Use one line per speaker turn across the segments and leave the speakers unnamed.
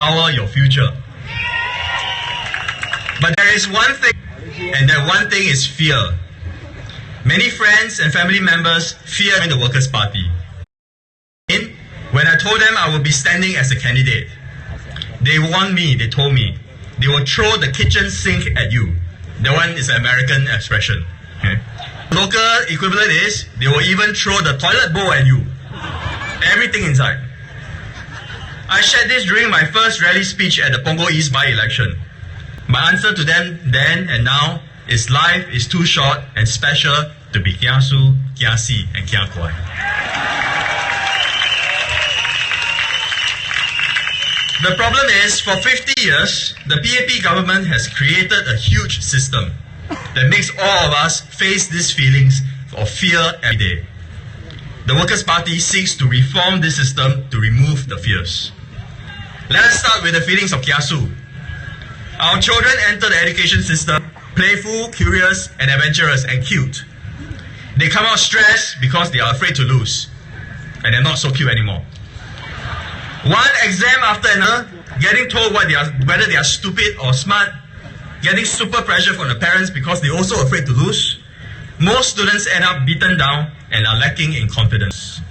power your future. But there is one thing, and that one thing is fear. Many friends and family members fear the Workers' Party. When I told them I would be standing as a candidate, they warned me, they told me, they will throw the kitchen sink at you. That one is an American expression. Okay? Local equivalent is, they will even throw the toilet bowl at you. Everything inside. I shared this during my first rally speech at the Punggol East by-election. My answer to them then and now is life is too short and special to be kiasu, kiasi, and kiakuai. The problem is, for 50 years, the PAP government has created a huge system that makes all of us face these feelings of fear every day. The Workers' Party seeks to reform this system to remove the fears. Let us start with the feelings of kiasu. Our children enter the education system playful, curious, and adventurous, and cute. They come out stressed because they are afraid to lose, and they're not so cute anymore. One exam after another, getting told whether they are stupid or smart, getting super pressure from the parents because they're also afraid to lose. Most students end up beaten down and are lacking in confidence.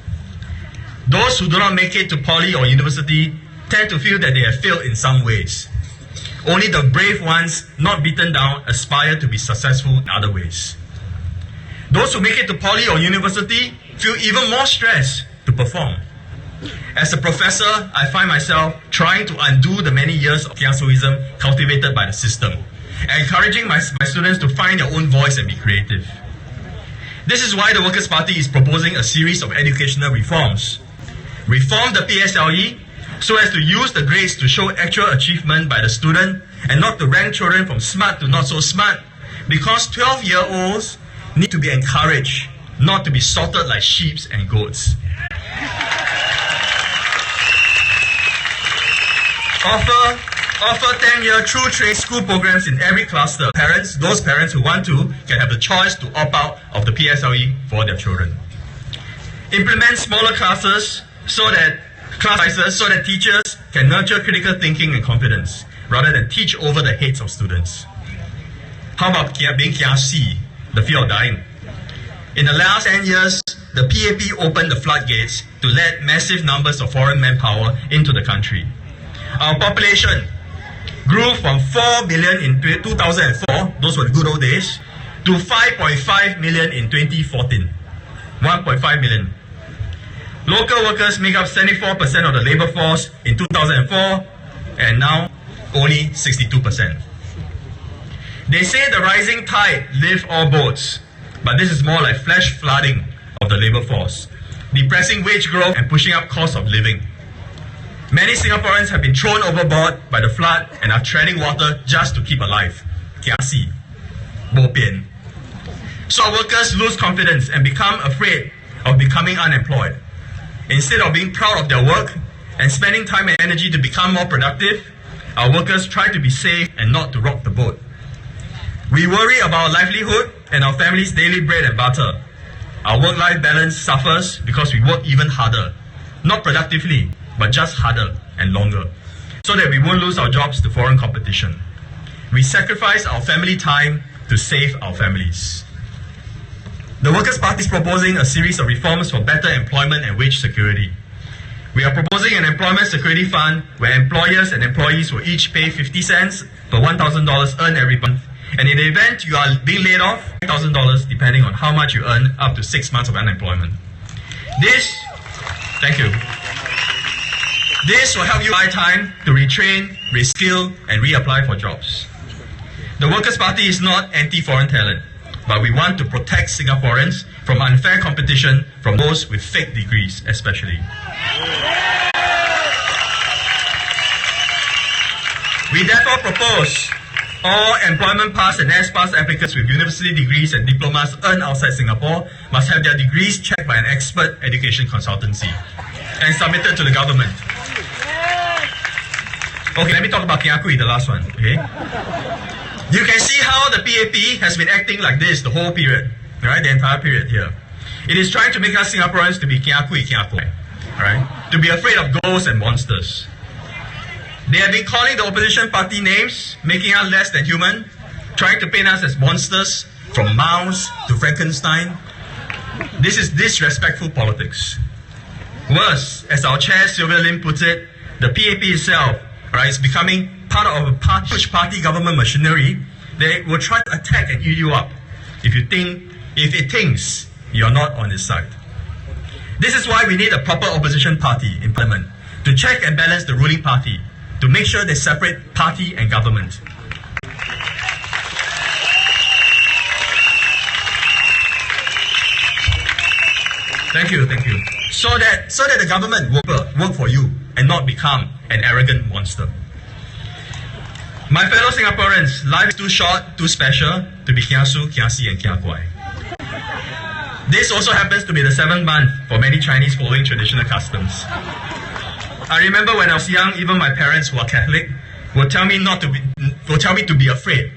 Those who do not make it to poly or university tend to feel that they have failed in some ways. Only the brave ones, not beaten down, aspire to be successful in other ways. Those who make it to poly or university feel even more stressed to perform. As a professor, I find myself trying to undo the many years of kiasuism cultivated by the system, and encouraging my students to find their own voice and be creative. This is why the Workers' Party is proposing a series of educational reforms. Reform the PSLE so as to use the grades to show actual achievement by the student and not to rank children from smart to not so smart, because 12-year-olds need to be encouraged, not to be sorted like sheep and goats. Offer 10-year true trade school programs in every cluster. Those parents who want to, can have the choice to opt out of the PSLE for their children. Implement smaller classes so that teachers can nurture critical thinking and confidence, rather than teach over the heads of students. How about being kiasi, the fear of dying? In the last 10 years, the PAP opened the floodgates to let massive numbers of foreign manpower into the country. Our population grew from 4 million in 2004, those were the good old days, to 5.5 million in 2014. 1.5 million. Local workers make up 74% of the labor force in 2004, and now only 62%. They say the rising tide lifts all boats, but this is more like flash flooding of the labor force, depressing wage growth and pushing up cost of living. Many Singaporeans have been thrown overboard by the flood and are treading water just to keep alive. Kiasi. Bo pian. So our workers lose confidence and become afraid of becoming unemployed. Instead of being proud of their work and spending time and energy to become more productive, our workers try to be safe and not to rock the boat. We worry about our livelihood and our family's daily bread and butter. Our work-life balance suffers because we work even harder, not productively, but just harder and longer, so that we won't lose our jobs to foreign competition. We sacrifice our family time to save our families. The Workers' Party is proposing a series of reforms for better employment and wage security. We are proposing an employment security fund where employers and employees will each pay 50 cents per $1,000 earned every month, and in the event you are being laid off, $1,000 depending on how much you earn, up to 6 months of unemployment. Thank you. This will help you buy time to retrain, reskill, and reapply for jobs. The Workers' Party is not anti-foreign talent, but we want to protect Singaporeans from unfair competition from those with fake degrees, especially. We therefore propose all employment pass and S-pass applicants with university degrees and diplomas earned outside Singapore must have their degrees checked by an expert education consultancy and submitted to the government. Okay, let me talk about Kiakui, the last one. Okay, you can see how the PAP has been acting like this the whole period, right? The entire period here. It is trying to make us Singaporeans to be Kiakui, right? To be afraid of ghosts and monsters. They have been calling the opposition party names, making us less than human, trying to paint us as monsters, from Maus to Frankenstein. This is disrespectful politics. Worse, as our chair Sylvia Lim puts it, the PAP itself, right, is becoming part of a huge party government machinery. They will try to attack and eat you up if it thinks you're not on its side. This is why we need a proper opposition party in parliament to check and balance the ruling party, to make sure they separate party and government. Thank you. So that the government will work for you and not become an arrogant monster. My fellow Singaporeans, life is too short, too special to be kiasu, kiasi, and kiaguai. This also happens to be the 7th month for many Chinese following traditional customs. I remember when I was young, even my parents who are Catholic would tell me to be afraid,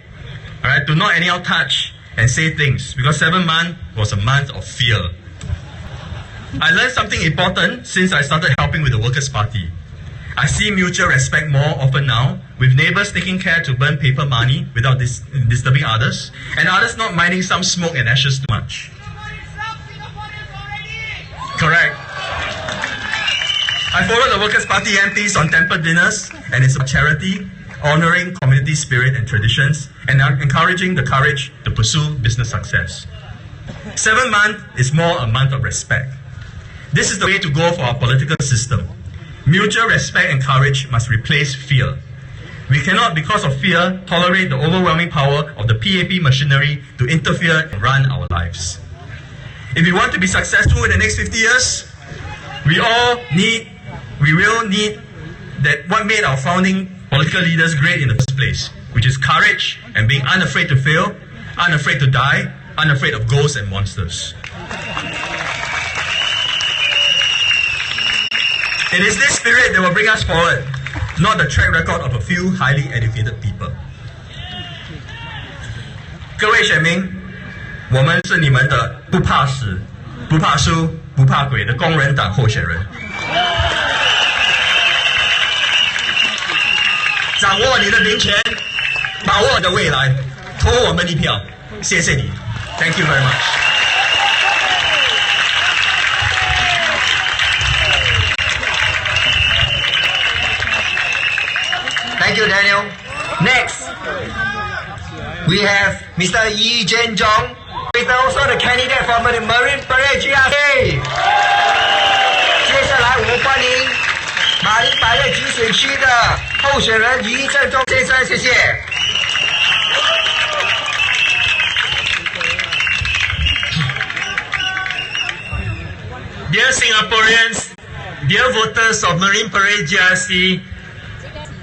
all right, to not anyhow touch and say things, because 7th month was a month of fear. I learned something important since I started helping with the Workers' Party. I see mutual respect more often now, with neighbors taking care to burn paper money without disturbing others, and others not minding some smoke and ashes too much. Correct. I follow the Workers' Party MPs on temple dinners, and it's a charity, honoring community spirit and traditions, and encouraging the courage to pursue business success. 7th month is more a month of respect. This is the way to go for our political system. Mutual respect and courage must replace fear. We cannot, because of fear, tolerate the overwhelming power of the PAP machinery to interfere and run our lives. If we want to be successful in the next 50 years, we will need that what made our founding political leaders great in the first place, which is courage and being unafraid to fail, unafraid to die, unafraid of ghosts and monsters. It is this spirit that will bring us forward, not the track record of a few highly educated people. 各位选民，我们是你们的不怕死、不怕输、不怕鬼的工人党候选人。掌握你的民权，把握你的未来，投我们一票。谢谢你 ，Thank you very much.
Thank you, Daniel. Next, we have Mr. Yi Jianzhong, who is also the candidate for the Marine Parade GRC. 接下来我们欢迎马林百乐集选区的候选人于正中先生，谢谢。
Dear Singaporeans, dear voters of Marine Parade GRC,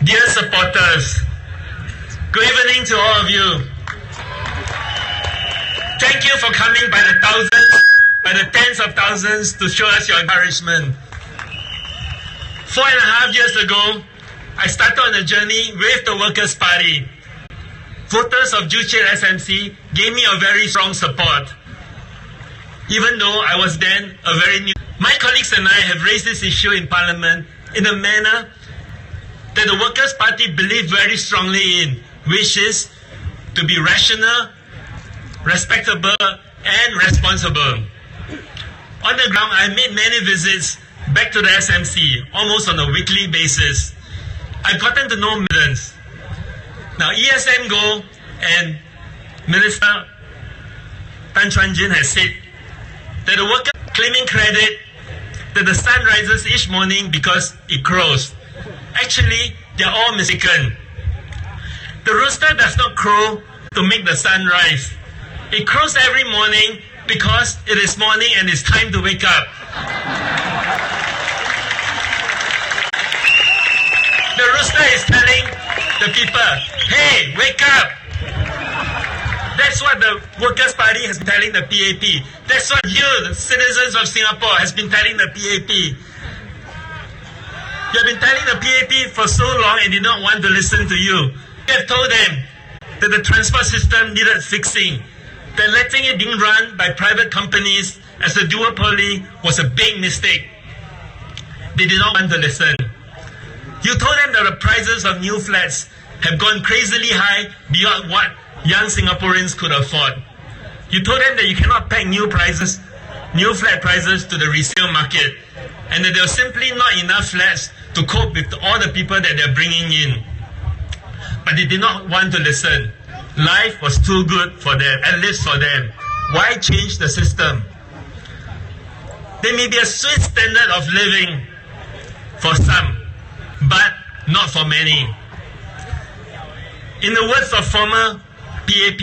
dear supporters, good evening to all of you. Thank you for coming by the thousands, by the tens of thousands to show us your encouragement. 4.5 years ago, I started on a journey with the Workers' Party. Voters of Hougang SMC gave me a very strong support. Even though I was then a very new... My colleagues and I have raised this issue in Parliament in a manner that the Workers' Party believe very strongly in, which is to be rational, respectable, and responsible. On the ground, I made many visits back to the SMC, almost on a weekly basis. I've gotten to know millions. Now, ESM Go and Minister Tan Chuan Jin has said that the workers claiming credit that the sun rises each morning because it crows. Actually, they are all mistaken. The rooster does not crow to make the sun rise. It crows every morning because it is morning and it's time to wake up. The rooster is telling the people, hey, wake up! That's what the Workers' Party has been telling the PAP. That's what you, the citizens of Singapore, has been telling the PAP. You have been telling the PAP for so long and did not want to listen to you. You have told them that the transport system needed fixing, that letting it being run by private companies as a duopoly was a big mistake. They did not want to listen. You told them that the prices of new flats have gone crazily high beyond what young Singaporeans could afford. You told them that you cannot peg new flat prices to the resale market, and that there was simply not enough flats to cope with all the people that they're bringing in. But they did not want to listen. Life was too good for them, at least for them. Why change the system? There may be a Swiss standard of living for some, but not for many. In the words of former PAP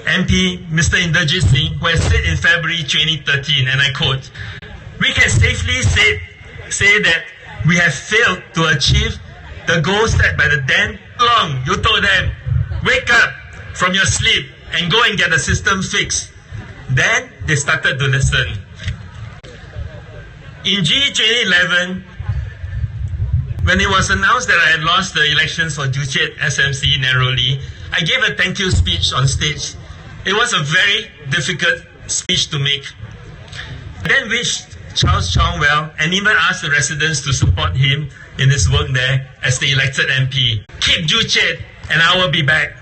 MP Mr. Inderjit Singh, who has said in February 2013, and I quote, "We can safely say that we have failed to achieve the goal set by the then long." You told them, wake up from your sleep and go and get the system fixed. Then they started to listen. In G 2011, when it was announced that I had lost the elections for Joo-Chiat SMC narrowly, I gave a thank you speech on stage. It was a very difficult speech to make. I then wished Charles Chong well and even asked the residents to support him in his work there as the elected MP. Keep Joo-Chiat and I will be back.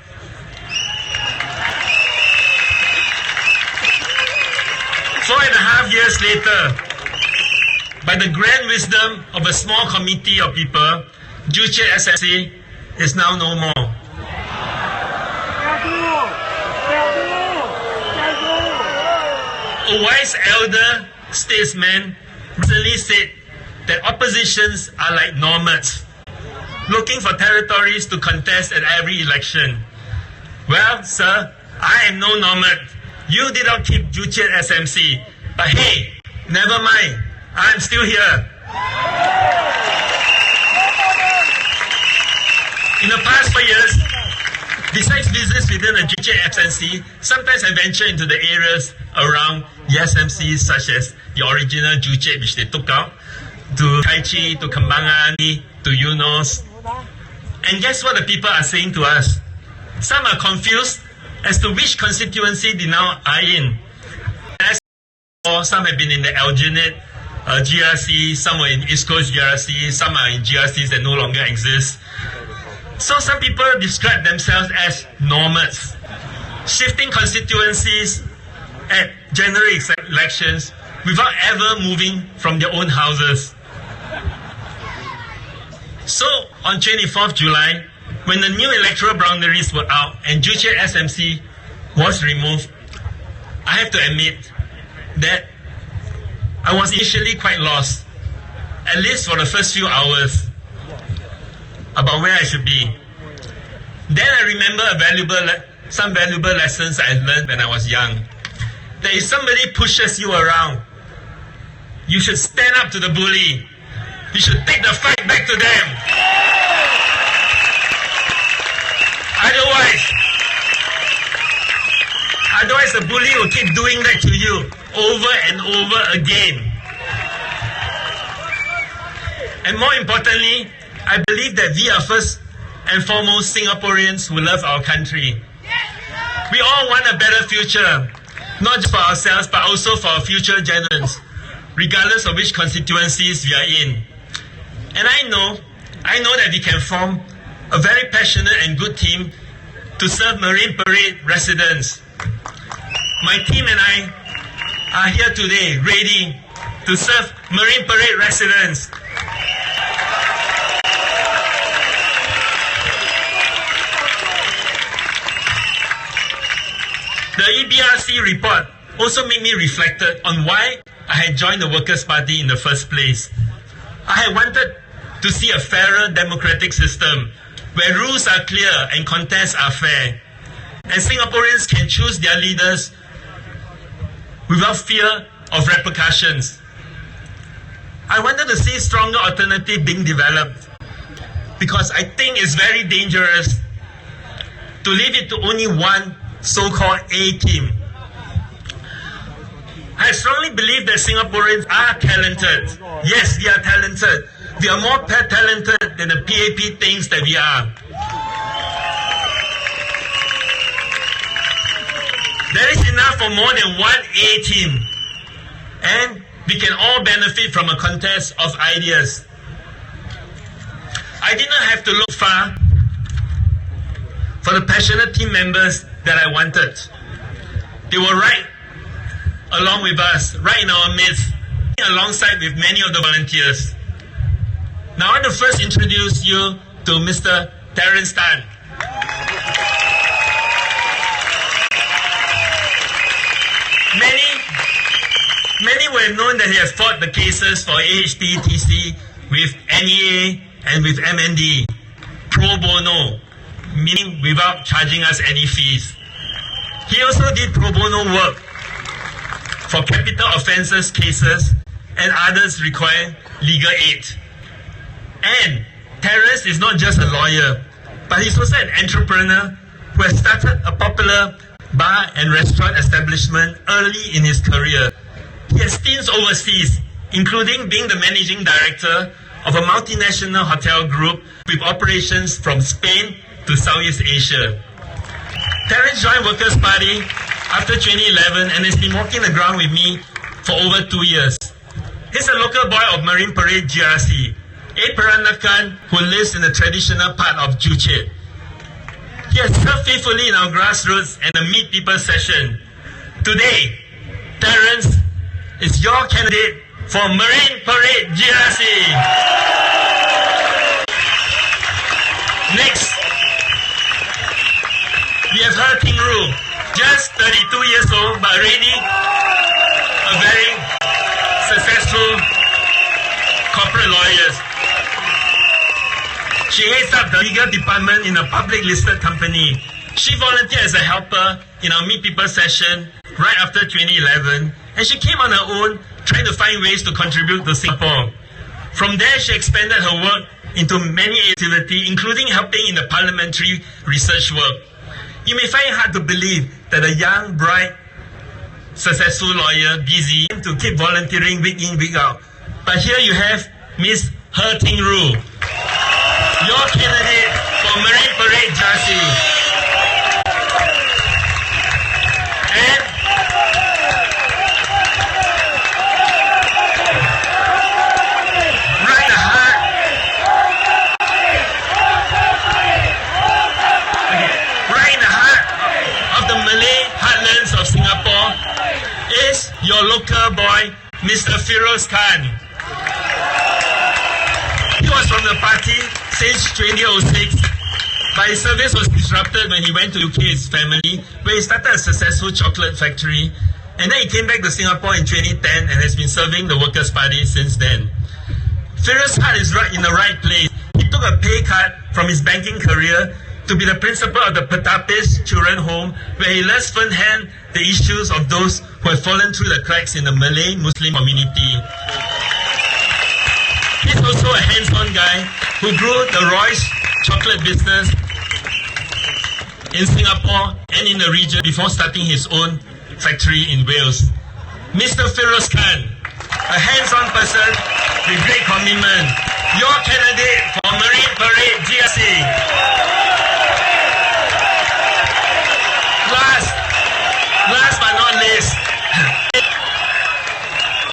Four and a half years later, by the grand wisdom of a small committee of people, Joo-Chiat SMC is now no more. A wise elder statesman recently said that oppositions are like nomads, looking for territories to contest at every election. Well, sir, I am no nomad. You did not keep Joo-Chiat SMC, but hey, never mind. I'm still here. In the past 4 years, besides visits within the Joo-Chiat SMC, sometimes I venture into the areas around the SMCs, such as the original Joo-Chiat, which they took out, to Tai Chi, to Kembangan, to Eunos. And guess what the people are saying to us? Some are confused as to which constituency they now are in. Or some have been in the Alginate GRC, some are in East Coast GRC, some are in GRCs that no longer exist. So some people describe themselves as nomads, shifting constituencies at general elections without ever moving from their own houses. So on 24th July, when the new electoral boundaries were out and Joo-Chiat SMC was removed, I have to admit that I was initially quite lost, at least for the first few hours, about where I should be. Then I remember some valuable lessons I learned when I was young. That if somebody pushes you around, you should stand up to the bully. You should take the fight back to them. Otherwise the bully will keep doing that to you over and over again. And more importantly, I believe that we are first and foremost Singaporeans who love our country. We all want a better future, not just for ourselves, but also for our future generations, regardless of which constituencies we are in. And I know that we can form a very passionate and good team to serve Marine Parade residents. My team and I are here today, ready to serve Marine Parade residents. The EBRC report also made me reflect on why I had joined the Workers' Party in the first place. I had wanted to see a fairer democratic system where rules are clear and contests are fair, and Singaporeans can choose their leaders without fear of repercussions. I wanted to see stronger alternatives being developed because I think it's very dangerous to leave it to only one so-called A team. I strongly believe that Singaporeans are talented. Yes, we are talented. We are more talented than the PAP thinks that we are. There is enough for more than one A team. And we can all benefit from a contest of ideas. I did not have to look far for the passionate team members that I wanted. They were right along with us, right in our midst, alongside with many of the volunteers. Now I want to first introduce you to Mr. Terence Tan. Many will have known that he has fought the cases for AHT-TC with NEA and with MND, pro bono, meaning without charging us any fees. He also did pro bono work for capital offences cases and others require legal aid. And Terence is not just a lawyer, but he's also an entrepreneur who has started a popular bar and restaurant establishment early in his career. He has stints overseas, including being the managing director of a multinational hotel group with operations from Spain to Southeast Asia. Terence joined Workers' Party after 2011 and has been walking the ground with me for over 2 years. He's a local boy of Marine Parade GRC, a Peranakan who lives in the traditional part of Juche. He has served faithfully in our grassroots and the Meet People session. Today, Terence is your candidate for Marine Parade GRC. Next, we have Hougang SMC, just 32 years old, but already a very successful corporate lawyer. She heads up the legal department in a public listed company. She volunteered as a helper in our Meet People session right after 2011, and she came on her own trying to find ways to contribute to Singapore. From there, she expanded her work into many activities, including helping in the parliamentary research work. You may find it hard to believe that a young, bright, successful lawyer, busy, to keep volunteering week in, week out. But here you have Miss Hougang SMC, your candidate for Marine Parade GRC. And right in the heart of the Malay heartlands of Singapore is your local boy, Mr. Feroz Khan. He was from the party since 2006, but his service was disrupted when he went to UK with his family, where he started a successful chocolate factory, and then he came back to Singapore in 2010 and has been serving the Workers' Party since then. Feroz Khan is right in the right place. He took a pay cut from his banking career to be the principal of the Pertapis Children Home, where he learns firsthand the issues of those who have fallen through the cracks in the Malay Muslim community. He's also a hands-on guy who grew the Royce chocolate business in Singapore and in the region before starting his own factory in Wales. Mr. Feroz Khan, a hands-on person with great commitment, your candidate for Marine